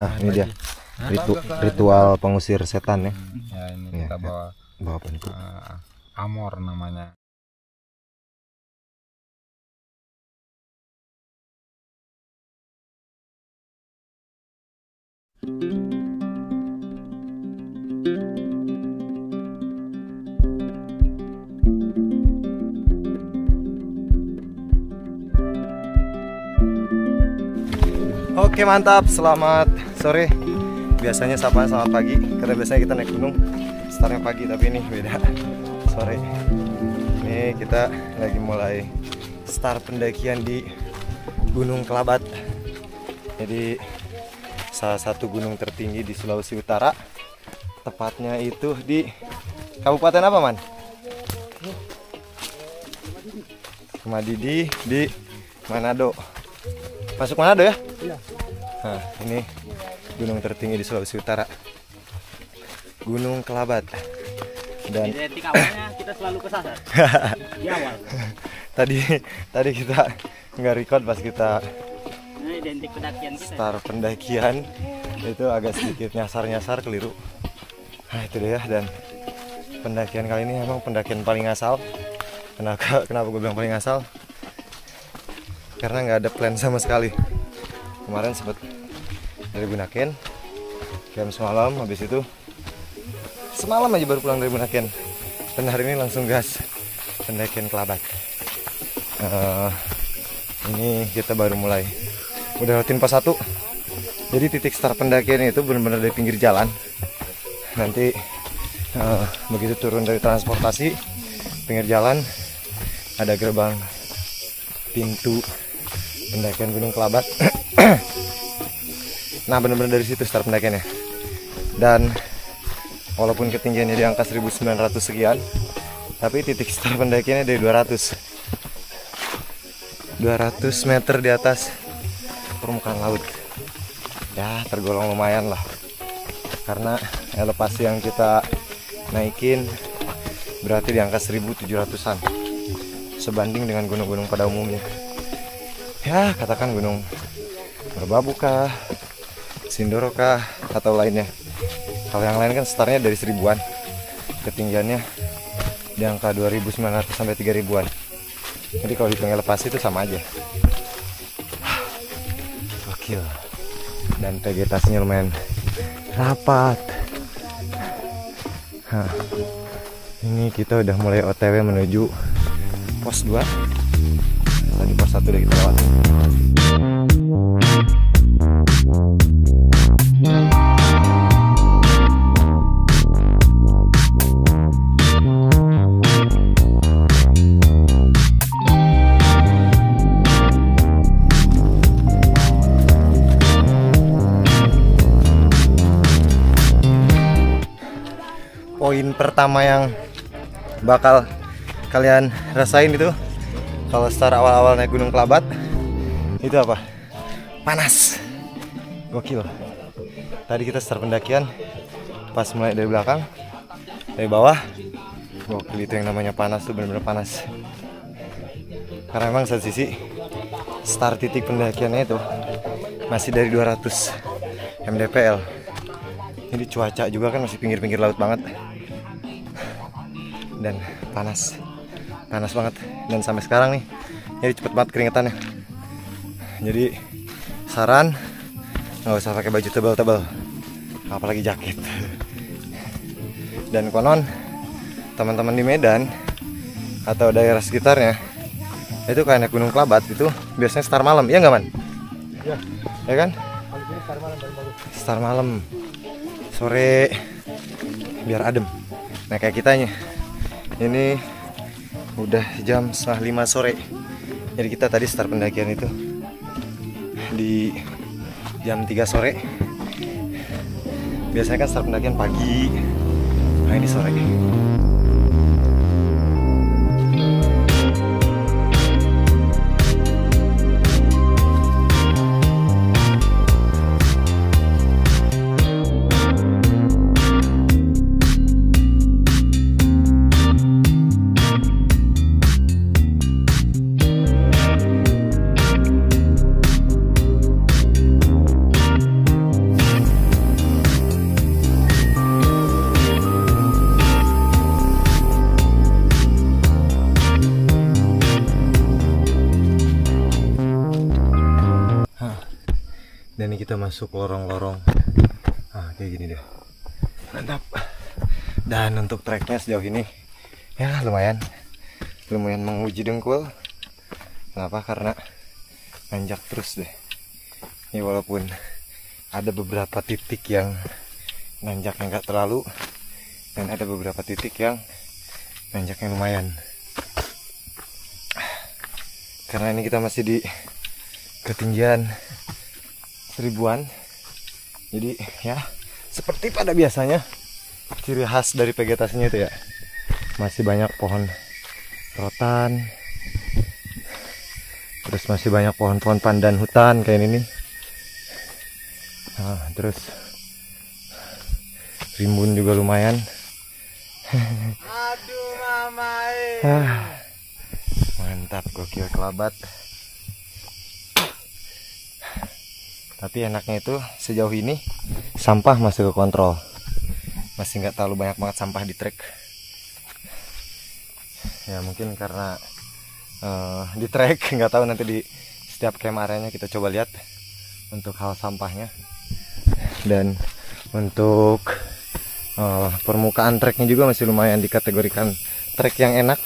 Nah, ini dia ritual pengusir setan ya. Ya ini Ya, kita bawa bawa apa nih? amor namanya. Oke, mantap, selamat sore. Biasanya sapa selamat pagi, karena biasanya kita naik gunung startnya pagi, tapi ini beda, sore. Ini kita lagi mulai start pendakian di Gunung Kelabat. Jadi salah satu gunung tertinggi di Sulawesi Utara. Tepatnya itu di Kabupaten apa, Man? Madidi di Manado. Masuk Manado ya? Iya. Nah, ini gunung tertinggi di Sulawesi Utara, Gunung Kelabat. Dan Identik awalnya kita selalu kesasar di awal. tadi kita nggak record pas kita Ini identik pendakian kita. start pendakian itu agak sedikit nyasar keliru. Nah itu dia, dan pendakian kali ini emang pendakian paling asal. Kenapa gue bilang paling asal? Karena nggak ada plan sama sekali. Kemarin sempat dari Bunaken jam semalam, habis itu semalam aja baru pulang dari Bunaken, dan hari ini langsung gas pendakian Kelabat. Ini kita baru mulai, udah rutin pos 1. Jadi titik start pendakian itu benar-benar dari pinggir jalan. Nanti begitu turun dari transportasi, pinggir jalan ada gerbang pintu pendakian Gunung Kelabat. Nah, benar-benar dari situ start pendakiannya. Dan walaupun ketinggiannya di angka 1900 sekian, tapi titik start pendakiannya dari 200 meter di atas permukaan laut. Ya, tergolong lumayan lah. Karena elevasi yang kita naikin berarti di angka 1700-an. Sebanding dengan gunung-gunung pada umumnya. Ya, katakan gunung Merbabu kah, Sindoro kah, atau lainnya. Kalau yang lain kan startnya dari 1000-an, ketinggiannya di angka 2900 sampai 3000-an. Jadi kalau dihitung elevasi itu sama aja. Gokil. Dan vegetasinya lumayan rapat. Ini kita udah mulai OTW menuju pos 2. Tadi pos 1 udah kita lewati. Poin pertama yang bakal kalian rasain itu kalau start awal-awal naik Gunung Kelabat itu apa? Panas. Gokil. Tadi kita start pendakian pas mulai dari belakang, dari bawah. Gokil, itu yang namanya panas tuh, bener-bener panas. Karena memang satu sisi start titik pendakiannya itu masih dari 200 mdpl. Jadi cuaca juga kan masih pinggir-pinggir laut banget. Dan panas banget, dan sampai sekarang nih jadi cepet banget keringetannya. Jadi saran nggak usah pakai baju tebal-tebal, apalagi jaket. Dan konon teman-teman di Medan atau daerah sekitarnya itu kayak naik Gunung Kelabat itu biasanya start malam, iya nggak, Man? Iya. Ya kan? Start malam, sore biar adem. Nah kayak kitanya ini udah jam 4:30 sore. Jadi kita tadi start pendakian itu di jam 3 sore. Biasanya kan start pendakian pagi. Nah ini sore. kita masuk lorong-lorong. Kayak gini deh. Mantap. Dan untuk treknya sejauh ini ya lumayan menguji dengkul. Kenapa? Karena nanjak terus deh. Ya walaupun ada beberapa titik yang nanjaknya nggak terlalu, dan ada beberapa titik yang nanjaknya lumayan. Karena ini kita masih di ketinggian 1000-an, jadi ya seperti pada biasanya ciri khas dari vegetasinya itu ya masih banyak pohon rotan, terus masih banyak pohon-pohon pandan hutan kayak ini nih. Terus rimbun juga lumayan. Aduh mamai. Mantap, gokil Kelabat. Tapi enaknya itu sejauh ini sampah masih ke kontrol, masih nggak terlalu banyak banget sampah di trek. Ya mungkin karena di trek nggak tahu, nanti di setiap camp areanya kita coba lihat untuk hal sampahnya. Dan untuk permukaan treknya juga masih lumayan dikategorikan trek yang enak.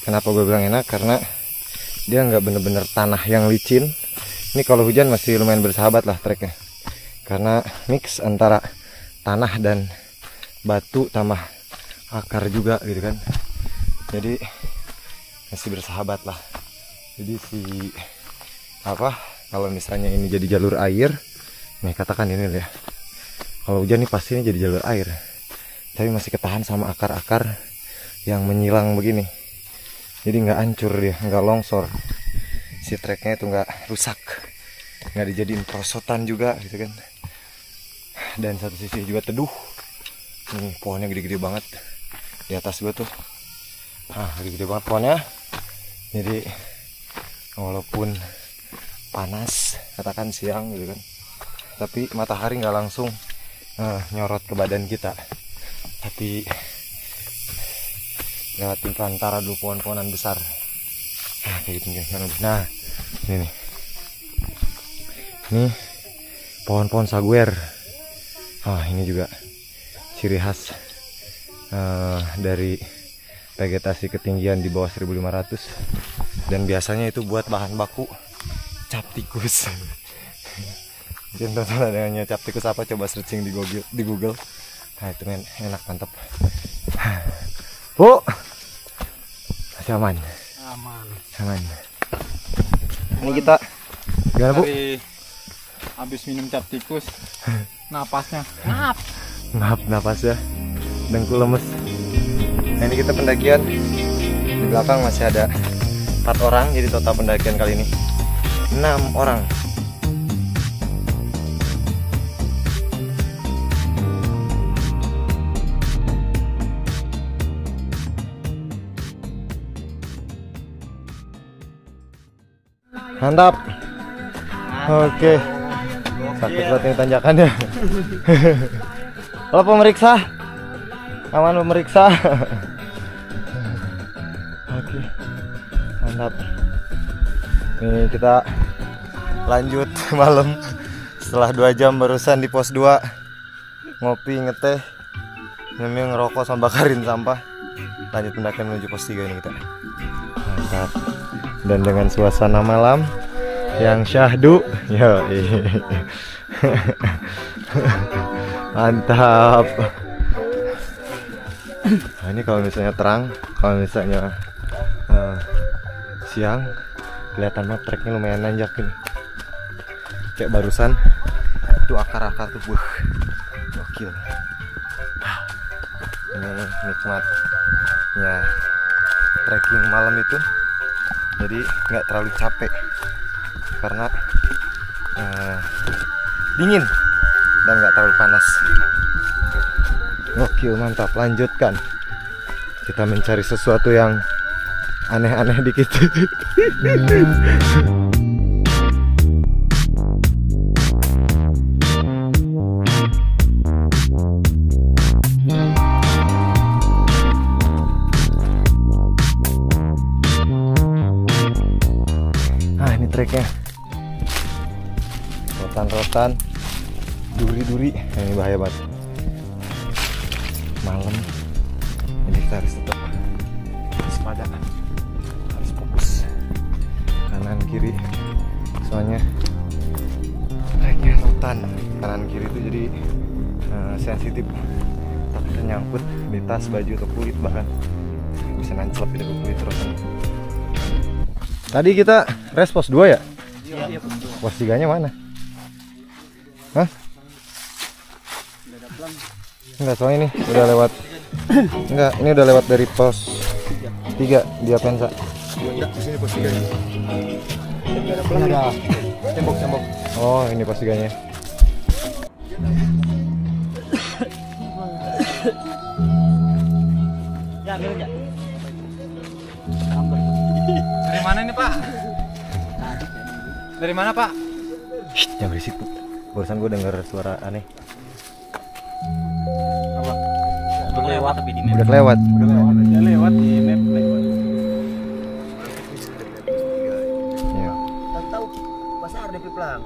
Kenapa gue bilang enak? Karena dia nggak bener-bener tanah yang licin. Ini kalau hujan masih lumayan bersahabat lah treknya, karena mix antara tanah dan batu tambah akar juga gitu kan. Jadi masih bersahabat lah. Jadi kalau misalnya ini jadi jalur air, nih katakan ini ya, kalau hujan nih pasti ini jadi jalur air, tapi masih ketahan sama akar-akar yang menyilang begini. Jadi nggak hancur dia, nggak longsor, si treknya itu nggak rusak, nggak dijadiin perosotan juga gitu kan. Dan satu sisi juga teduh. Nih pohonnya gede-gede banget di atas gua tuh. Gede-gede banget pohonnya. Jadi walaupun panas, katakan siang gitu kan, tapi matahari nggak langsung nyorot ke badan kita, tapi lewatin antara dulu pohon-pohonan besar. Kayak gitu guys. Nah ini nih, ini pohon-pohon saguer. Ini juga ciri khas dari vegetasi ketinggian di bawah 1500, dan biasanya itu buat bahan baku cap tikus. Mungkin tonton adanya cap tikus apa, coba searching di Google. Itu men, enak, mantap. Bu, masih aman. Aman. Ini kita gimana Bu? Habis minum cap tikus, napasnya Ngap napasnya, dengkul lemes. Nah ini kita pendakian, di belakang masih ada 4 orang, jadi total pendakian kali ini 6 orang. Mantap. Oke. Sakit banget ini tanjakannya. Halo pemeriksa. Aman pemeriksa. Oke. Mantap. Nih kita lanjut malam setelah 2 jam barusan di pos 2 ngopi, ngeteh, nyemil, ngerokok sama bakarin sampah. Lanjut pendakian menuju pos 3 ini kita. Mantap. Dan dengan suasana malam yang syahdu, mantap. Nah, ini kalau misalnya terang, kalau misalnya siang, kelihatan banget treknya lumayan nanjak ini. Kayak barusan itu akar-akar tuh, gokil. Ini nikmat ya trekking malam itu. Jadi nggak terlalu capek karena dingin dan nggak terlalu panas. Gokil, mantap. Lanjutkan, kita mencari sesuatu yang aneh-aneh dikit. Treknya rotan rotan, duri-duri. Nah, ini bahaya banget. Malam. Ini kita harus tetap waspada, harus fokus kanan kiri. Soalnya naiknya rotan kanan kiri itu jadi sensitif. Takutnya nyangkut di tas, baju atau kulit, bahkan bisa nancep itu ke kulit rotan. Tadi kita rest pos 2 ya? Iya, Pos 3-nya mana? Hah? Enggak, soalnya ini udah lewat. Enggak, ini udah lewat dari pos 3 di Apensa. Enggak, di sini pos 3. Ini ada Tembok. oh, ini pos 3-nya. Ya, minum ya. Dari mana ini, Pak? Dari mana, Pak? Shh, jangan berisik, Bu. Barusan gue denger suara aneh. Apa? Udah lewat tapi di map. Udah kelewat. Dia lewat di map lewat. Iya. Tahu pasar DP Pelang.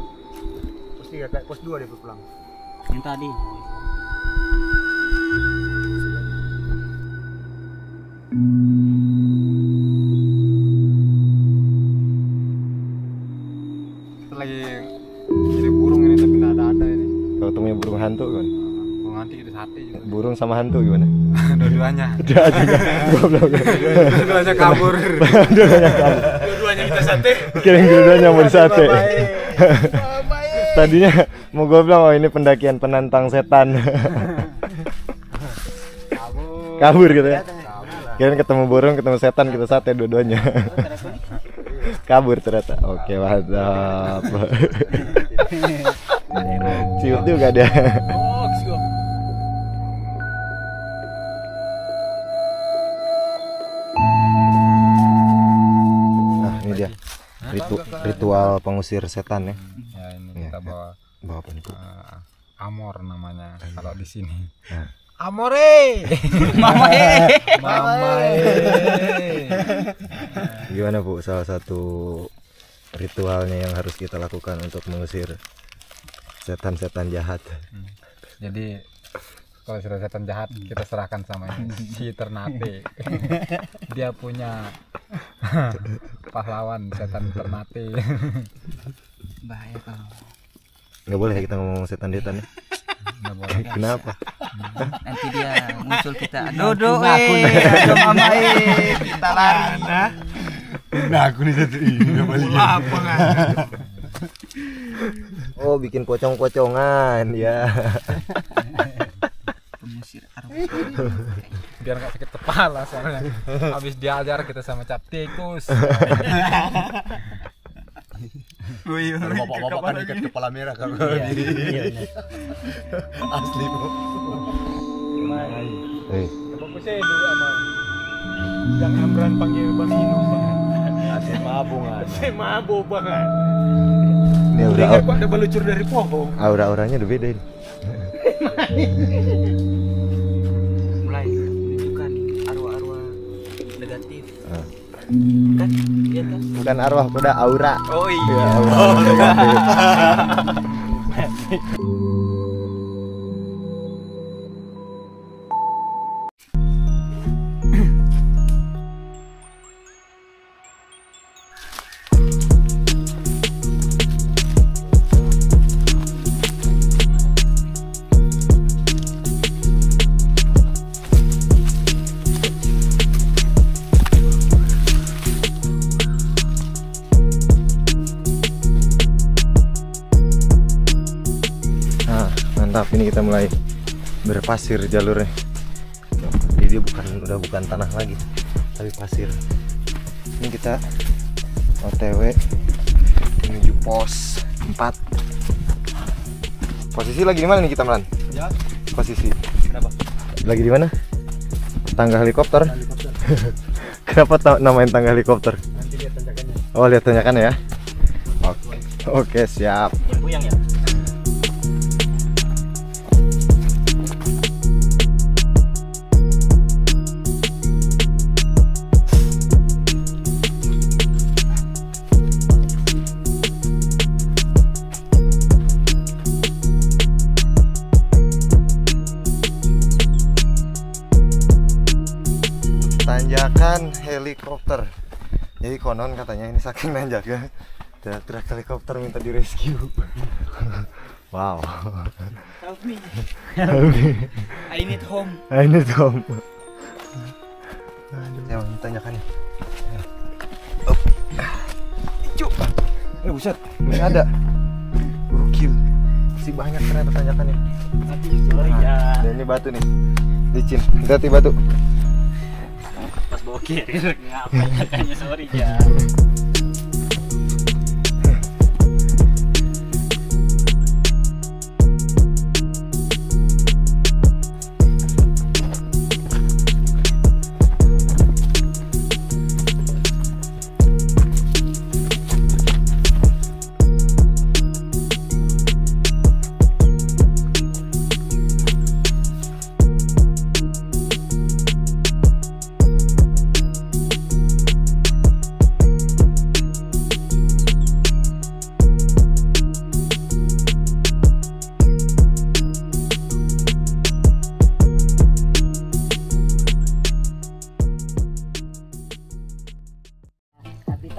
Pos 3 kayak pos 2 DP Pelang. Yang tadi. Kita lagi jadi burung ini tapi nggak ada ini. Kalau temunya burung hantu kan? Burung nanti kita sate juga. Burung sama hantu gimana? Dua-duanya. Udah juga. Goblok. Dua-duanya kabur. Dua-duanya kabur. Dua-duanya kita sate. Kirain dua-duanya mau disate. Tadinya mau gue bilang, oh ini pendakian penantang setan. Kabur gitu ya. Kirain ketemu burung, ketemu setan, kita sate dua-duanya. Kabur ternyata. Oke, mantap. Ciut juga dia. Nah, ini dia. Ritual pengusir setan ya. Ya ini Iya, kita iya. bawa Bawa apa nih, Bu? amor namanya kalau di sini. Nah. Amore. Mamae. Gimana, Bu, salah satu ritualnya yang harus kita lakukan untuk mengusir setan-setan jahat? Jadi kalau sudah setan jahat kita serahkan sama ini si Ternate. Dia punya pahlawan setan Ternate. Bahaya kalau. Nggak boleh kita ngomong setan-setan ya? Nggak boleh. Kenapa? Nanti dia muncul kita. Dodo aduh mama kita lari. Nah, aku nih satu ini balik. Apa kan? Oh, bikin pocong-pocongan ya. Pengusir arwah. Biar nggak sakit kepala soalnya. Habis diajar kita sama cap tikus. Bapak-bapak kan ikat kepala merah kan. Iya. Asli, Bu. Fokusnya dulu sama yang Amran panggil Bang Inu. Asli mabungan. Saya mabuk banget. Ini Dengar kok ada balucur dari pohon. aura-auranya udah beda ini. Mulai menunjukkan arwah-arwah negatif. Ah. Kan? Iya kan? Bukan arwah, udah aura. Oh Ya, iya. aura negatif. Mantap, ini kita mulai berpasir jalurnya. Jadi dia udah bukan tanah lagi, tapi pasir. Ini kita OTW menuju pos 4. Posisi lagi di mana nih kita, Melan? Ya. Posisi Kenapa? lagi di mana? Tangga helikopter. Kenapa namain tangga helikopter? Nanti lihat tanjakannya. Oh, lihat tanjakan ya. Oke, siap. Yang puyang ya? tanjakan helikopter. Jadi konon katanya ini saking nanjaknya teriak helikopter minta di rescue. Wow. Help me. I need home. Ini Tom. Aduh, yang tanjakan nih. Cuk. Buset, masih ada. Gokil. Masih banyak ternyata tanjakannya. Sorry ya. Dan ini batu nih. Licin. Hati batu. Pas bawa carrier ngapain katanya sorry ya.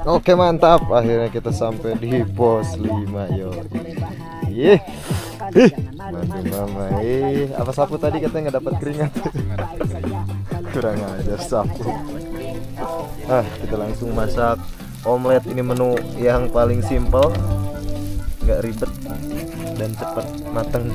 Oke mantap, akhirnya kita sampai di pos 5 yo. Ih, mama, apa sapu tadi katanya nggak dapat keringat? Kurang aja sapu. Kita langsung masak omelet. Ini menu yang paling simple, nggak ribet dan cepat mateng.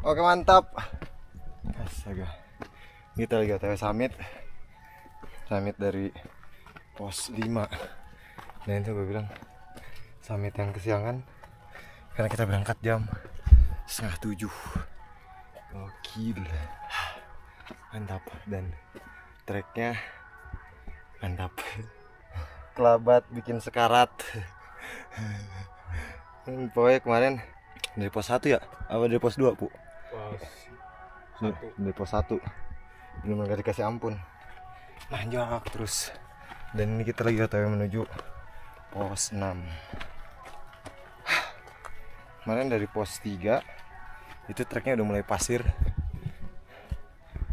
Oke mantap. Astaga. Kita lagi OTW summit dari pos 5. Dan itu gue bilang summit yang kesiangan karena kita berangkat jam 6:30. Gokil. Mantap. Dan treknya mantap. Kelabat bikin sekarat. Pokoknya kemarin dari pos 1 ya? Apa dari pos 2, Pu? Dari pos 1. Belum gak dikasih ampun. Nanjak terus. Dan ini kita lagi OTW menuju pos 6. Kemarin dari pos 3 itu treknya udah mulai pasir.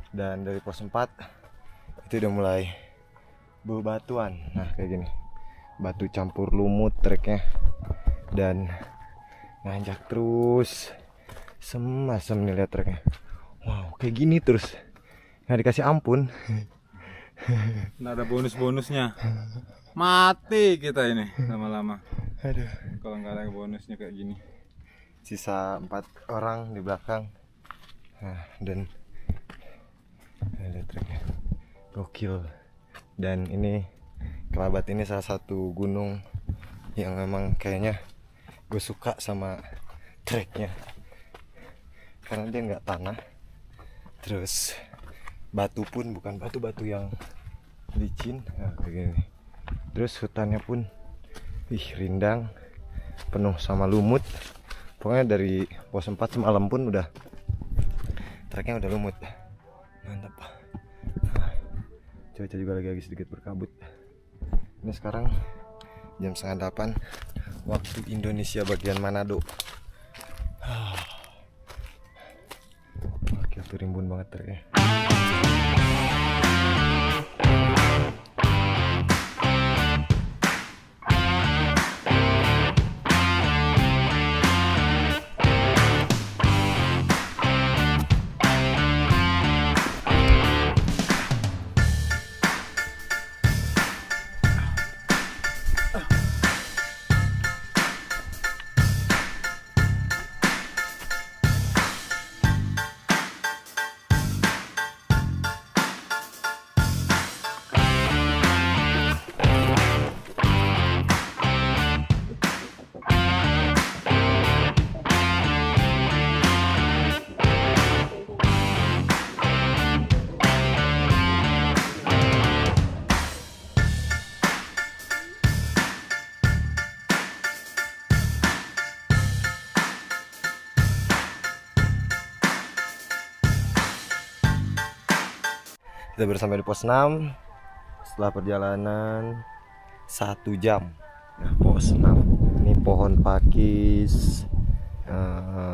Dan dari pos 4 itu udah mulai bebatuan. Nah kayak gini, batu campur lumut treknya. Dan nanjak terus. Semasem nih lihat treknya. Wow, kayak gini terus. Nggak dikasih ampun. Nggak ada bonus-bonusnya. Mati kita ini lama-lama. Aduh. Kalau nggak ada bonusnya kayak gini. Sisa 4 orang di belakang. Nah, dan lihat treknya. Gokil. Dan ini Kelabat ini salah satu gunung yang memang kayaknya gue suka sama treknya. Karena dia nggak tanah, terus batu pun bukan batu-batu yang licin, nah, kayak gini. Terus hutannya pun rindang, penuh sama lumut. Pokoknya dari pos 4 semalam pun udah treknya udah lumut. Mantap. Cuaca juga lagi sedikit berkabut. Ini sekarang jam 7:30 waktu Indonesia bagian Manado. Oke, tuh rimbun banget treknya. Kita baru sampai di pos 6 setelah perjalanan 1 jam. Nah, pos 6 ini pohon pakis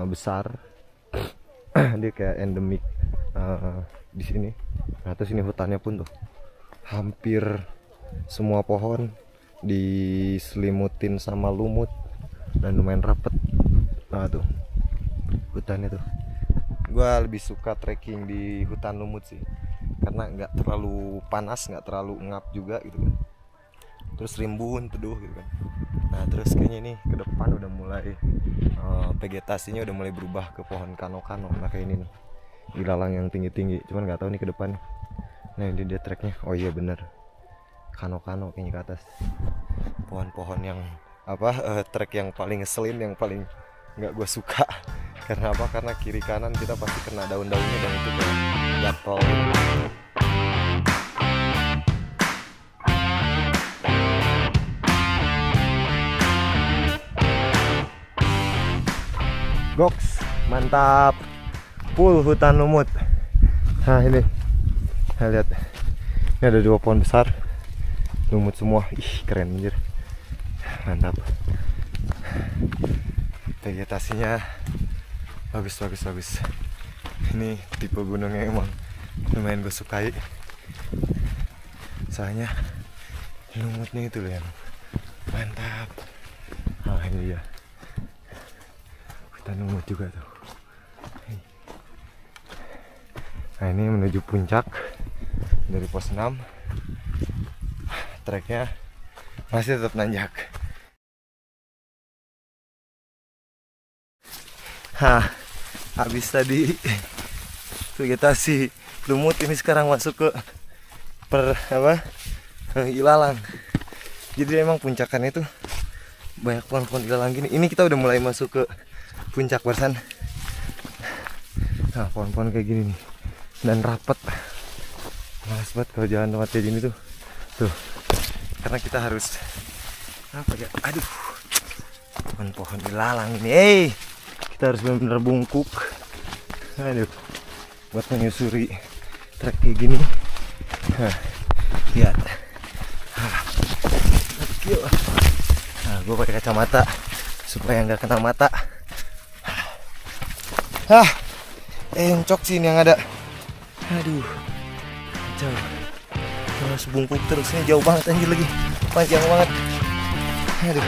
besar. Dia kayak endemik di sini. Nah, terus ini hutannya pun tuh hampir semua pohon diselimutin sama lumut dan lumayan rapet. Nah tuh hutannya tuh. Gua lebih suka trekking di hutan lumut sih, karena nggak terlalu panas, nggak terlalu ngap juga gitu kan. Terus rimbun, teduh gitu kan. Nah terus kayaknya ini ke depan udah mulai vegetasinya udah mulai berubah ke pohon kano-kano. Nah kayak ini nih, ilalang yang tinggi-tinggi. Cuman nggak tahu nih ke depan. Nah ini dia treknya. Oh iya bener, kano-kano kayaknya ke atas. Pohon-pohon yang trek yang paling ngeselin, yang paling nggak gue suka. Karena apa? Karena kiri kanan kita pasti kena daun-daunnya dan itu kayak gatel. Goks, mantap. Full hutan lumut. Nah ini, nah, lihat. Ini ada 2 pohon besar, lumut semua. Ih keren anjir. Mantap. Vegetasinya bagus. Ini tipe gunungnya emang lumayan gue sukai. Soalnya lumutnya itu loh yang mantap. Ah ini dia, hutan lumut juga tuh. Nah ini menuju puncak dari pos 6. Treknya masih tetap nanjak. Habis tadi vegetasi lumut, ini sekarang masuk ke ilalang. Jadi emang puncakannya itu banyak pohon-pohon ilalang gini. Ini kita udah mulai masuk ke puncak barusan. Nah pohon-pohon kayak gini nih dan rapet. Males banget kalau jalan tempat kayak gini tuh. Karena kita harus aduh, pohon-pohon ilalang ini. Kita harus benar-benar bungkuk. Aduh, buat menyusuri trek kayak gini. Lihat. Nah, gue pakai kacamata supaya nggak kena mata. Encok sih ini yang ada. Aduh, jauh. Harus bungkuk terus, ini jauh banget anjir lagi, panjang banget. Aduh.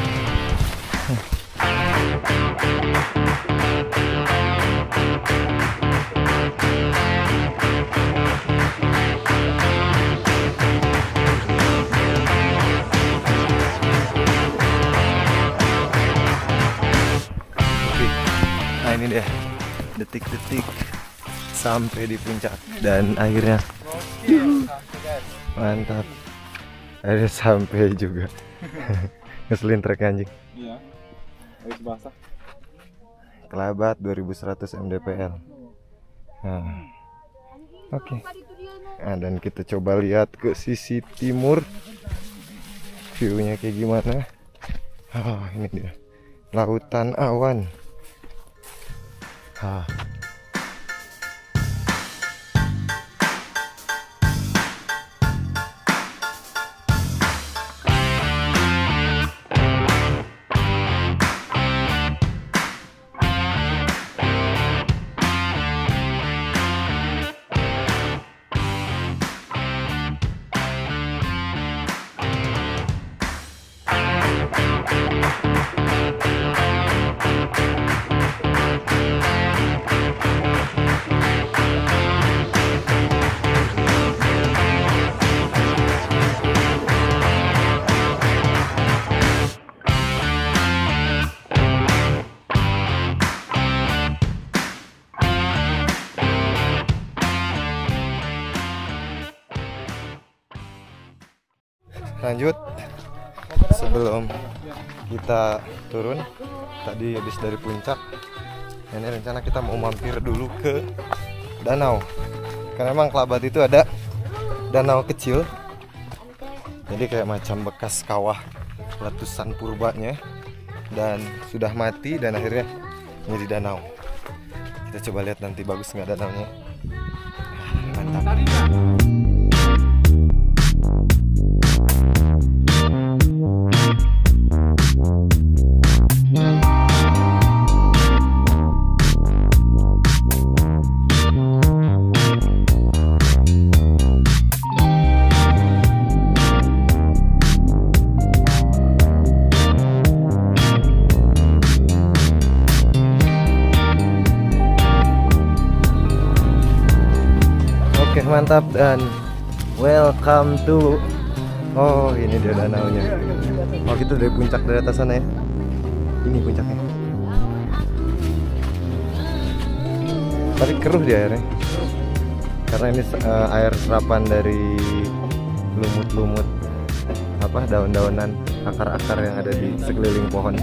Nah ini dia detik-detik sampai di puncak dan akhirnya mantap, akhirnya sampai juga. Ngeselin trek anjing. Iya, habis basah. Kelabat 2100 mdpl. Nah, oke. Nah, dan kita coba lihat ke sisi timur, viewnya kayak gimana. Ini dia lautan awan. Lanjut, sebelum kita turun tadi habis dari puncak, ini rencana kita mau mampir dulu ke danau. Karena emang Kelabat itu ada danau kecil, jadi kayak macam bekas kawah letusan purbanya dan sudah mati dan akhirnya menjadi danau. Kita coba lihat nanti bagus nggak danaunya. Mantap. Oke, mantap dan welcome to. Oh, ini dia danaunya. Oh, gitu dari puncak dari atas sana ya. Ini puncaknya. Tapi keruh dia airnya. Karena ini air serapan dari lumut-lumut apa daun-daunan, akar-akar yang ada di sekeliling pohon.